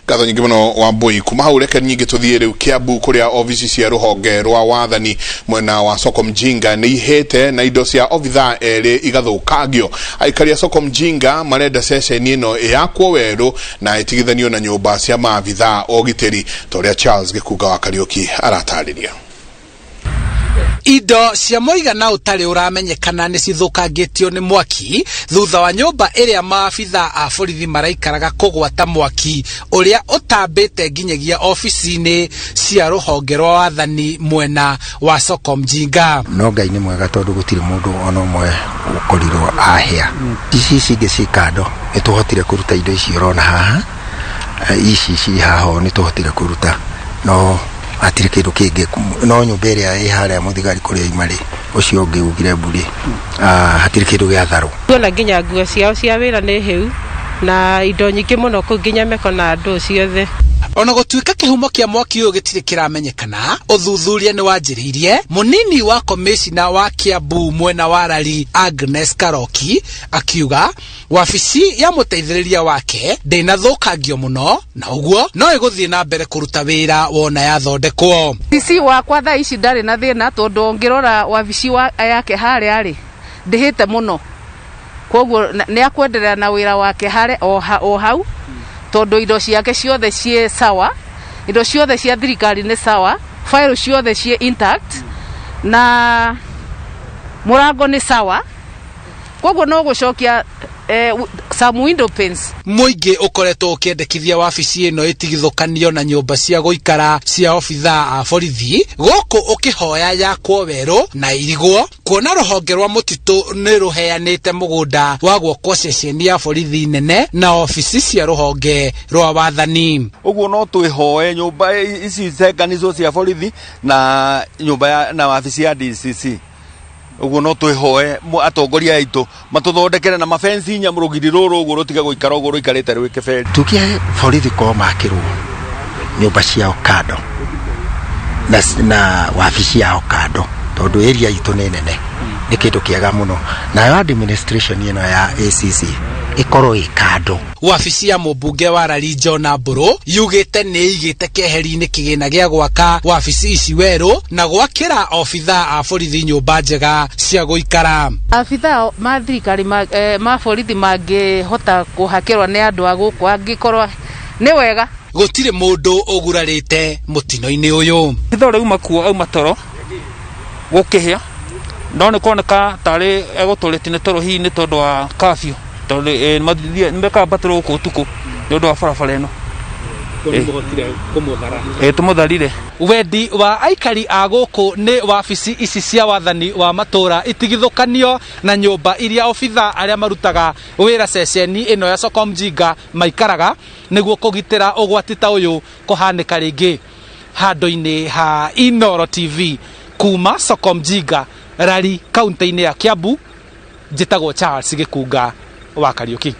gatho nyingi muno wa mbui kuma hau reke nyingi tuthie riu Kiambu kuria ofisi cia ruhonge rwa wathani mwena wa Soko Mjinga ni ihete na indo cia obitha eri igathukagio. Aikari a Soko Mjinga marenda ceceni ino yakwo weru na itigithanio na nyumba cia maabitha ogiteri toria Charles Gikuga wa Kariuki aratariria. Indo cia moigana utari uramenyekana ni cithukangitio ni mwaki thutha wa nyumba iria maabitha a borithi maraikaraga kugwata mwaki uria utambite nginyagia ofisi-ini cia ruhonge rwa wathani mwena wa Soko Mjinga. No Ngai ni mwega tondu gutiri mundu ona umwe ukorirwo ahia. Ici cingi cikando nituhotire kuruta indo ici urona haha, ici haho nituhotire kuruta no atire kindu kingi no nyumba iria ihare muthigari kuria imari ucio ungi ugire mburi hatire kindu gia tharu. Tuona nginya nguo ciao cia wira ni hiu na indo nyingi muno kunginya meko na andu ciothe. Ona gutuika kihumo kia mwaki uyu gitire kiramenyekana, uthuthuria ni wanjiriirie. Munini wa komishina wa Kiambu mwena wa Rari Agnes Karoki akiuga wabici ya muteithiriria wake ndinathukangio muno na uguo no iguthie na mbere kuruta wira wona yathondekwo. Sisi wakwa tha ici ndari na thina tondu ngirora wabici yake hare ari ndihite muno, koguo ni akwendelea na wira wake hare o hau tondu indo ciake ciothe cie sawa, indo ciothe cia thirikari ni sawa, file ciothe cie intact na murango ni sawa, koguo no gucokia some window panes. Muingi ukoretwo ukiendekithia wabici ino itigithukanio na nyumba cia guikara cia obitha a borithi guku ukihoya yakwo weru na irigwo kuona ruhonge rwa mutitu ni ruheanite mugunda wa gwakwo ceceni ya borithi nene na ofici cia ruhonge rwa wathani. Uguo no twihoe nyumba ici cekanizwo cia borithi na nyumba na wabici ya DCC. Uguo no twihoe atongoria aitu matuthondekere na mafensi nyamurugiri ruru uguo rutiga guikara uguo ruikarite rwike feri. Tukia borithi ko makirwo nyumba ciao kando na wabici yao kando tondu area itu ni nene ni kindu kiega muno na administration ino ya ACC ikoro ikando. Wabici ya mubunge wa Rari John Aburu yugite ni igite keheri-ini kigina gia gwaka wabici ici weru na gwakira obitha a borithi nyumba njega cia guikara. Abitha ma thirikari ma borithi mangihota kuhakirwa ni andu a guku angikorwa ni wega. Gutire mundu ugurarite mutino-ini uyu. Itho riu makuo au matoro gukihia ndone koneka tari eguturitine toro hi ni tondu wa kafio tondu nimeka batoro ku tuku ndondo wa barabara ino tumutharire. Wendi wa aikari a guku ni wabici ici cia wathani wa matura itigithukanio na nyumba iria obitha aria marutaga wira ceceni ino ya Soko Mjinga maikaraga niguo kugitira ugwati ta uyu kuhanika ringi. Handu-ini ha Inooro TV kuma Soko Mjinga, Rari, kaunti-ini ya Kiambu, njitagwo Charles Gikuga wa Kariuki.